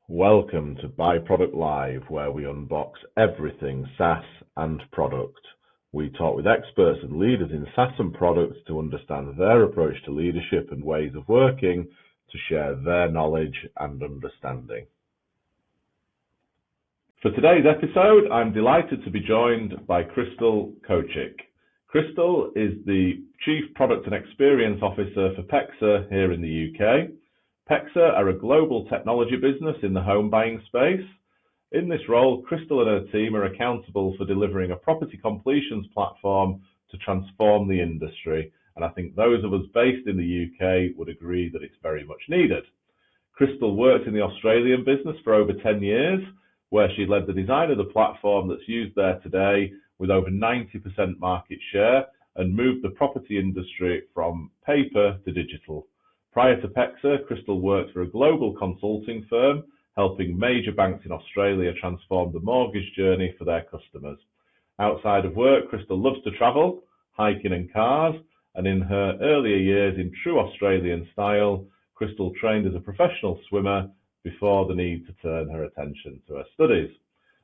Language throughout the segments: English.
Welcome to byProduct Live, where we unbox everything SaaS and product. We talk with experts and leaders in SaaS and products to understand their approach to leadership and ways of working, to share their knowledge and understanding. For today's episode, I'm delighted to be joined by Krystle Kocik. Krystle is the Chief Product and Experience Officer for PEXA here in the UK. PEXA are a global technology business in the home buying space. In this role, Krystle and her team are accountable for delivering a property completions platform to transform the industry, and I think those of us based in the UK would agree that it's very much needed. Krystle worked in the Australian business for over 10 years, where she led the design of the platform that's used there today with over 90% market share and moved the property industry from paper to digital. Prior to PEXA, Krystle worked for a global consulting firm, helping major banks in Australia transform the mortgage journey for their customers. Outside of work, Krystle loves to travel, hiking and cars, and in her earlier years in true Australian style, Krystle trained as a professional swimmer before the need to turn her attention to her studies.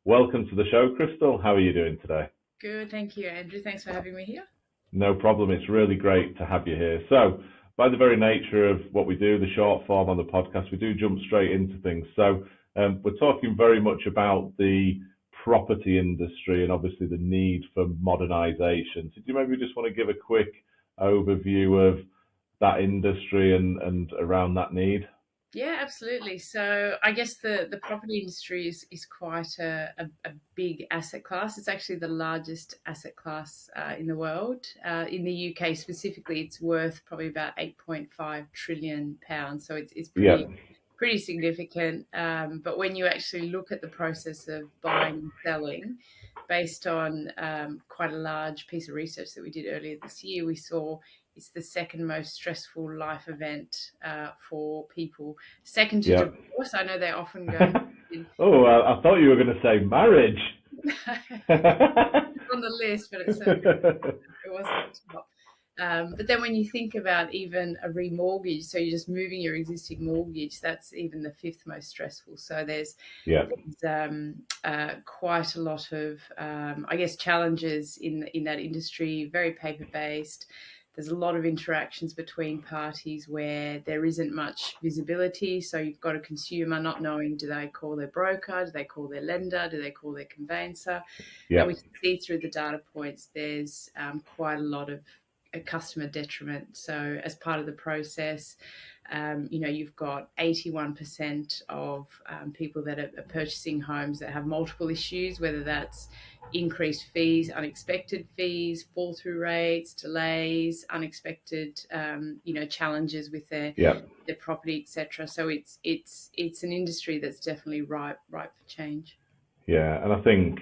Welcome to the show, Krystle. How are you doing today? Good, thank you, Andrew. Thanks for having me here. No problem. It's really great to have you here. So, by the very nature of what we do, the short form on the podcast, we do jump straight into things. So we're talking very much about the property industry and obviously the need for modernisation. So do you maybe just want to give a quick overview of that industry and around that need? Yeah, absolutely. So I guess the property industry is quite a big asset class. It's actually the largest asset class in the world. In the UK specifically, it's worth probably about £8.5 trillion. So it's pretty significant. But when you actually look at the process of buying and selling, based on quite a large piece of research that we did earlier this year, we saw it's the second most stressful life event for people. Second to divorce. I know they often go. I thought you were going to say marriage. It's on the list, but it wasn't top. But then when you think about even a remortgage, so you're just moving your existing mortgage, that's even the fifth most stressful. So there's quite a lot of, I guess, challenges in that industry, very paper-based. There's a lot of interactions between parties where there isn't much visibility. So you've got a consumer not knowing, do they call their broker? Do they call their lender? Do they call their conveyancer? And we can see through the data points, there's quite a lot of customer detriment. So as part of the process, you've got 81% of people that are purchasing homes that have multiple issues, whether that's increased fees, unexpected fees, fall-through rates, delays, unexpected, challenges with their property, etc. So it's an industry that's definitely ripe for change. Yeah, and I think,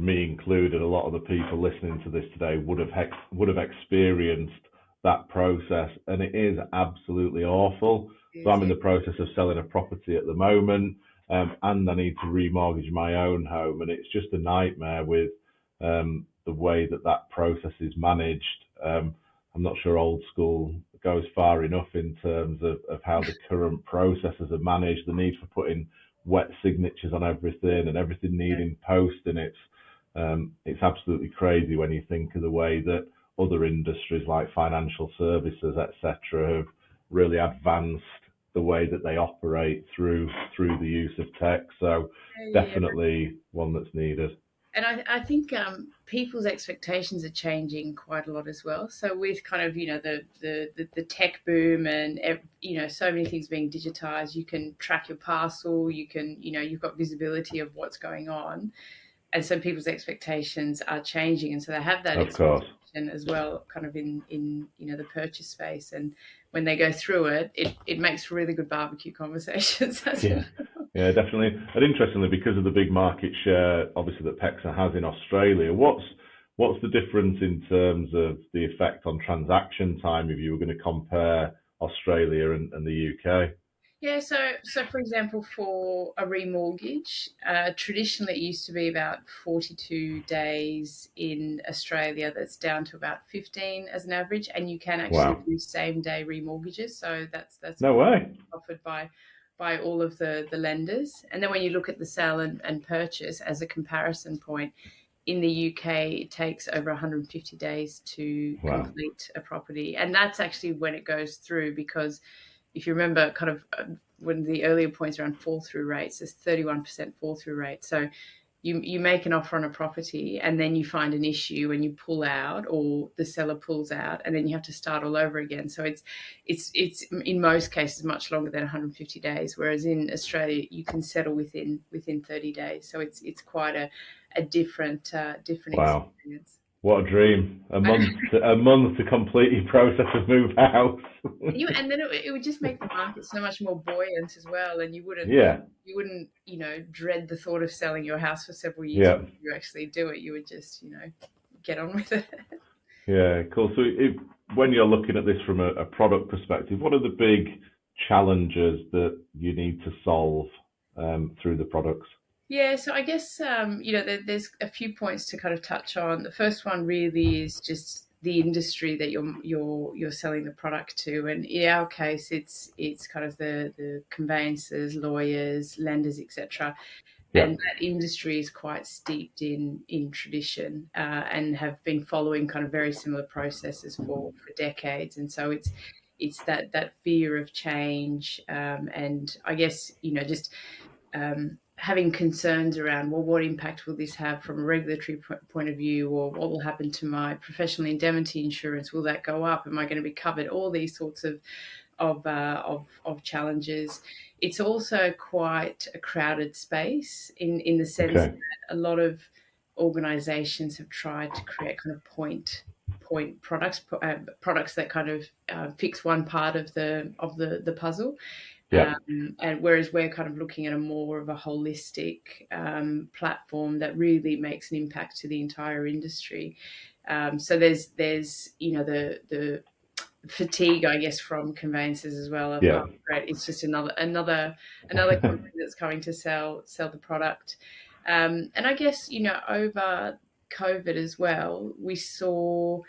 me included, a lot of the people listening to this today would have experienced that process, and it is absolutely awful. So I'm in the process of selling a property at the moment, and I need to remortgage my own home, and it's just a nightmare with the way that process is managed. I'm not sure old school goes far enough in terms of how the current processes are managed, the need for putting wet signatures on everything and everything needing posting. It's absolutely crazy when you think of the way that other industries like financial services, etc., have really advanced the way that they operate through the use of tech. So definitely one that's needed. And I think people's expectations are changing quite a lot as well. So with kind of, the tech boom and, so many things being digitized, you can track your parcel, you can, you've got visibility of what's going on. And so people's expectations are changing. And so they have that expectation as well, kind of in the purchase space. And when they go through it makes for really good barbecue conversations. Yeah, definitely. And interestingly, because of the big market share, obviously, that PEXA has in Australia, what's the difference in terms of the effect on transaction time if you were going to compare Australia and the UK? Yeah, so for example, for a remortgage, traditionally it used to be about 42 days in Australia. That's down to about 15 as an average, and you can actually do same day remortgages. So that's no way offered by by all of the lenders. And then when you look at the sale and purchase as a comparison point, in the UK, it takes over 150 days to Wow. complete a property. And that's actually when it goes through, because if you remember kind of when the earlier points around fall through rates, there's 31% fall through rate. So you make an offer on a property and then you find an issue and you pull out, or the seller pulls out, and then you have to start all over again. So it's in most cases much longer than 150 days, whereas in Australia you can settle within 30 days. So it's quite a different Wow. experience. What a dream. A month to complete your process of move house. And then it would just make the market so much more buoyant as well, and Yeah. you wouldn't dread the thought of selling your house for several years Yeah. before you actually do it. You would just get on with it. Yeah. Cool. So when you're looking at this from a product perspective, what are the big challenges that you need to solve through the products? Yeah, so I guess there's a few points to kind of touch on. The first one really is just the industry that you're selling the product to, and in our case, it's kind of the conveyancers, lawyers, lenders, etc. Yeah. And that industry is quite steeped in tradition, and have been following kind of very similar processes for decades, and so it's that fear of change, and I guess just having concerns around, well, what impact will this have from a regulatory point of view, or what will happen to my professional indemnity insurance? Will that go up? Am I going to be covered? All these sorts of challenges. It's also quite a crowded space in the sense Okay. that a lot of organisations have tried to create kind of point products, products that kind of fix one part of the puzzle. Yeah. And whereas we're kind of looking at a more of a holistic platform that really makes an impact to the entire industry. So there's the fatigue, I guess, from conveyancers as well. Of, Yeah. oh, great, it's just another company that's coming to sell the product. And I guess over COVID as well, we saw,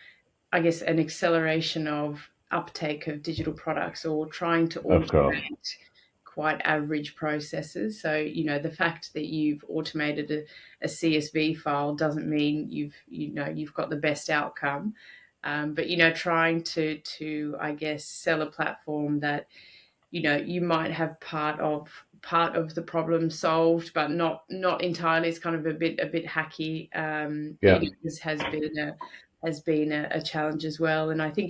I guess, an acceleration of uptake of digital products, or trying to Of course. automate quite average processes. So, the fact that you've automated a CSV file doesn't mean you've got the best outcome. But trying to I guess sell a platform that you might have part of the problem solved, but not entirely. It's kind of a bit hacky. Yeah. Has been a challenge as well, and I think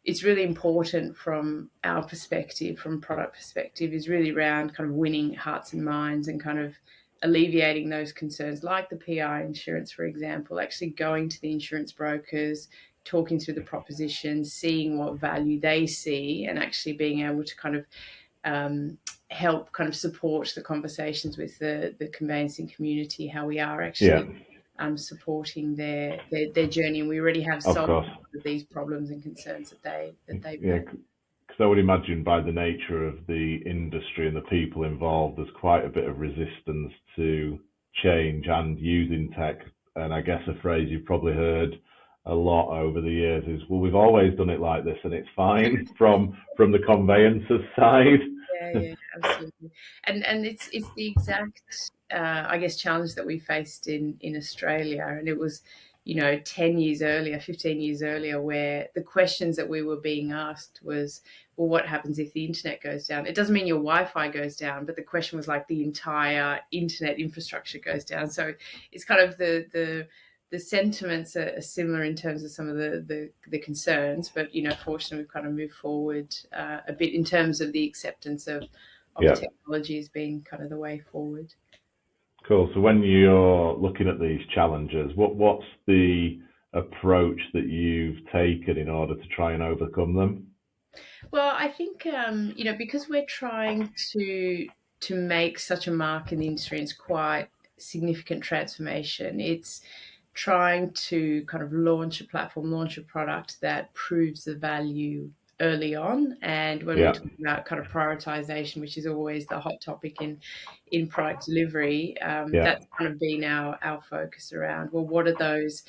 it's really important from our perspective, from product perspective, is really around kind of winning hearts and minds and kind of alleviating those concerns, like the PI insurance, for example. Actually going to the insurance brokers, talking through the propositions, seeing what value they see, and actually being able to kind of help kind of support the conversations with the conveyancing community, how we are Yeah. actually supporting their journey, and we already have Of solved course. these problems and concerns that they've Yeah. had. Because I would imagine by the nature of the industry and the people involved, there's quite a bit of resistance to change and using tech. And I guess a phrase you've probably heard a lot over the years is, "Well, we've always done it like this, and it's fine," from the conveyancer's side. Yeah, absolutely. And it's the exact I guess challenge that we faced in Australia, and it was 10 years earlier, 15 years earlier, where the questions that we were being asked was, well, what happens if the internet goes down? It doesn't mean your Wi-Fi goes down, but the question was like the entire internet infrastructure goes down. So it's kind of the sentiments are similar in terms of some of the concerns, but fortunately we've kind of moved forward a bit in terms of the acceptance of Yeah. technology as being kind of the way forward. Cool. So when you're looking at these challenges, what's the approach that you've taken in order to try and overcome them? Well, I think because we're trying to make such a mark in the industry, it's quite significant transformation. It's trying to kind of launch a platform, launch a product that proves the value early on. And when we're Yeah. talking about kind of prioritization, which is always the hot topic in product delivery, Yeah. that's kind of been our focus around, well, what are those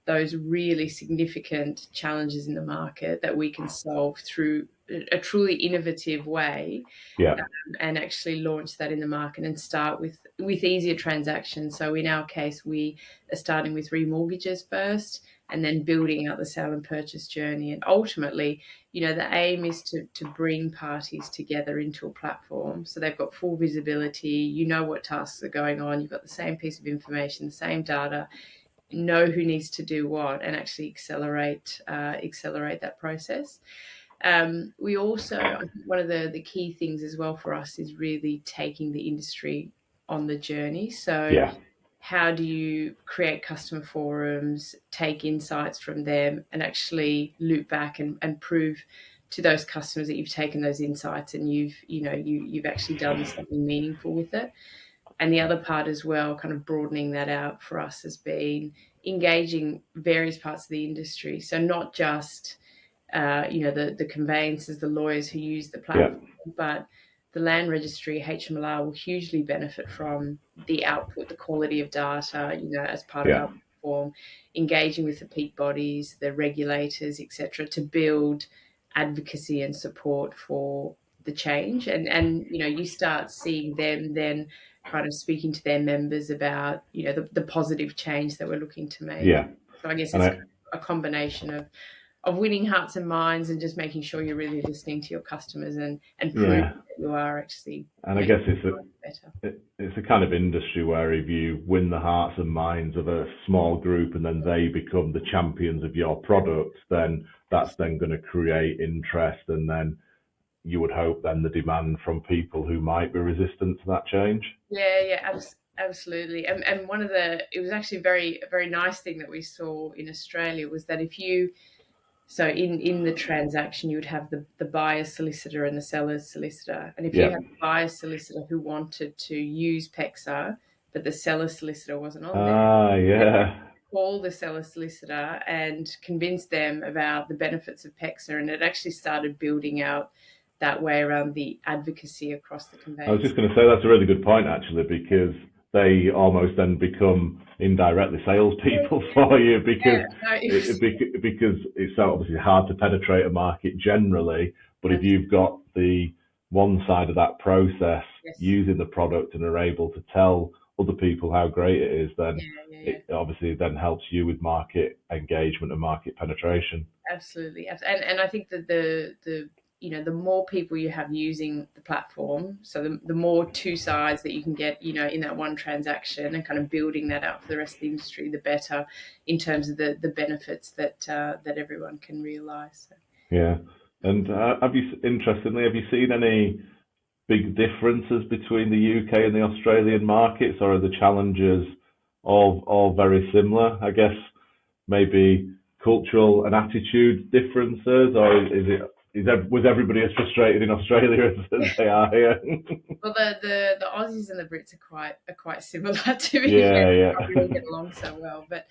those really significant challenges in the market that we can solve through a truly innovative way, Yeah. and actually launch that in the market and start with easier transactions. So in our case, we are starting with remortgages first and then building out the sale and purchase journey. And ultimately, the aim is to bring parties together into a platform so they've got full visibility, what tasks are going on, you've got the same piece of information, the same data, know who needs to do what, and actually accelerate that process. We also, I think one of the key things as well for us is really taking the industry on the journey. So Yeah. how do you create customer forums, take insights from them, and actually loop back and prove to those customers that you've taken those insights and you've actually done something meaningful with it. And the other part as well, kind of broadening that out for us, has been engaging various parts of the industry. So not just the conveyancers, the lawyers who use the Yeah. platform, but the land registry, HMLR, will hugely benefit from the output, the quality of data, as part of Yeah. our platform, engaging with the peak bodies, the regulators, etc., to build advocacy and support for the change. And you start seeing them then kind of speaking to their members about, the positive change that we're looking to make. Yeah. So I guess And it's I, a combination of winning hearts and minds and just making sure you're really listening to your customers and proving yeah. that you are actually And I making guess it better. it's a kind of industry where if you win the hearts and minds of a small group and then they become the champions of your product, then that's then going to create interest, and then you would hope then the demand from people who might be resistant to that change. Yeah, absolutely. And it was actually a very nice thing that we saw in Australia was that so in the transaction, you would have the buyer's solicitor and the seller's solicitor. And if you Yeah. had a buyer's solicitor who wanted to use PEXA, but the seller's solicitor wasn't on there, Ah, then yeah. call the seller's solicitor and convince them about the benefits of PEXA. And it actually started building out that way around the advocacy across the I was conveyance. just going to say that's a really good point actually, because they almost then become indirectly salespeople for you, Yeah, because no, it was, because it's so obviously hard to penetrate a market generally. But if you've got the one side of that process yes, using the product and are able to tell other people how great it is, then yeah. it obviously then helps you with market engagement and market penetration. Absolutely. And I think that the more people you have using the platform, so the more two sides that you can get, in that one transaction, and kind of building that out for the rest of the industry, the better in terms of the benefits that everyone can realise. So. Yeah. And interestingly, have you seen any big differences between the UK and the Australian markets, or are the challenges all very similar? I guess maybe cultural and attitude differences, or was everybody as frustrated in Australia as they are here? Well, the Aussies and the Brits are quite similar, to be fair. Yeah, yeah, We all get along so well. But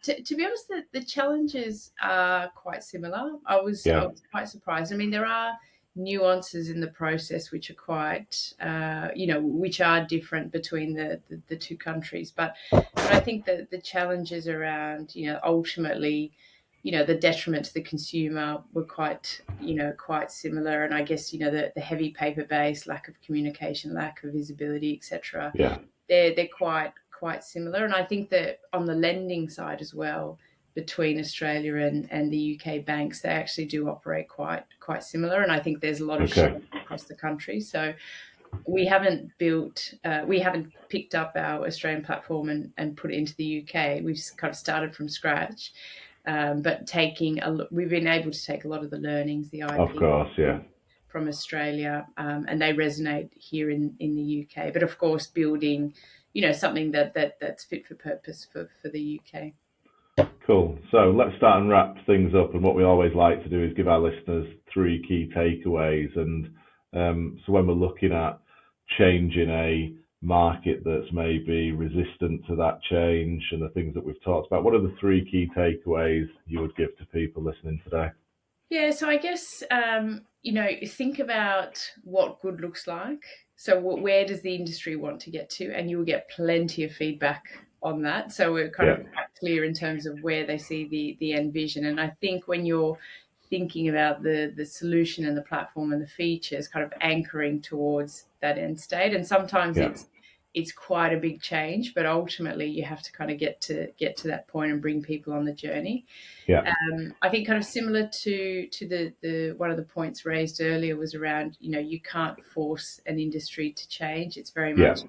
to be honest, the challenges are quite similar. I yeah, was quite surprised. I mean, there are nuances in the process which are quite, which are different between the two countries. But I think that the challenges around, ultimately, the detriment to the consumer were quite similar. And I guess, the heavy paper base, lack of communication, lack of visibility, etc. yeah. They're quite similar. And I think that on the lending side as well, between Australia and the UK banks, they actually do operate quite similar. And I think there's a lot of Okay, sharing across the country. So we haven't picked up our Australian platform and put it into the UK. We've kind of started from scratch, but we've been able to take a lot of the learnings, the of IP course, yeah. from Australia, and they resonate here in the UK. But of course, building, something that's fit for purpose for the UK. Cool. So let's start and wrap things up. And what we always like to do is give our listeners three key takeaways. And so when we're looking at changing a market that's maybe resistant to that change and the things that we've talked about, what are the three key takeaways you would give to people listening today? Yeah, so I guess think about what good looks like. So where does the industry want to get to, and you will get plenty of feedback on that. So we're kind of quite clear in terms of where they see the end vision. And I think when you're thinking about the solution and the platform and the features, kind of anchoring towards that end state, and sometimes it's quite a big change, but ultimately you have to kind of get to that point and bring people on the journey. I think kind of similar to the one of the points raised earlier was around, you can't force an industry to change. It's very much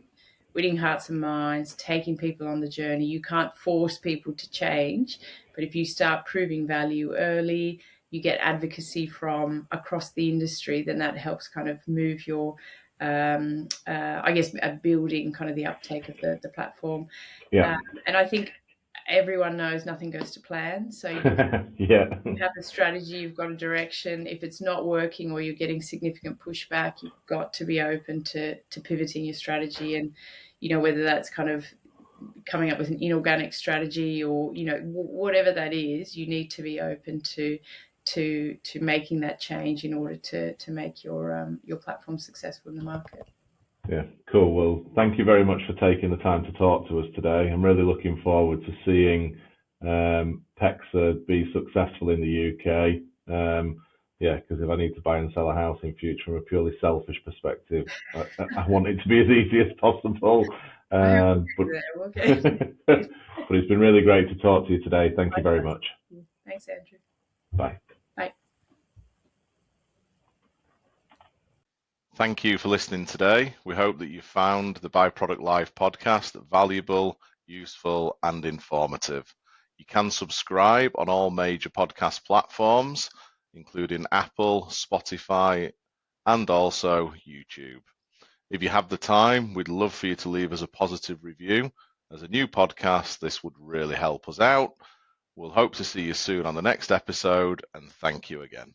winning hearts and minds, taking people on the journey. You can't force people to change, but if you start proving value early, you get advocacy from across the industry, then that helps kind of move your, I guess, building kind of the uptake of the platform. And I think everyone knows nothing goes to plan. So you have a strategy, you've got a direction. If it's not working or you're getting significant pushback, you've got to be open to pivoting your strategy. And, whether that's kind of coming up with an inorganic strategy or, whatever that is, you need to be open to making that change in order to make your platform successful in the market. Yeah, cool. Well, thank you very much for taking the time to talk to us today. I'm really looking forward to seeing PEXA be successful in the UK. Because if I need to buy and sell a house in future from a purely selfish perspective, I want it to be as easy as possible. But it's been really great to talk to you today. Thank you very much. Thanks, Andrew. Bye. Bye. Thank you for listening today. We hope that you found the byProduct Live podcast valuable, useful, and informative. You can subscribe on all major podcast platforms, including Apple, Spotify, and also YouTube. If you have the time, we'd love for you to leave us a positive review. As a new podcast, this would really help us out. We'll hope to see you soon on the next episode, and thank you again.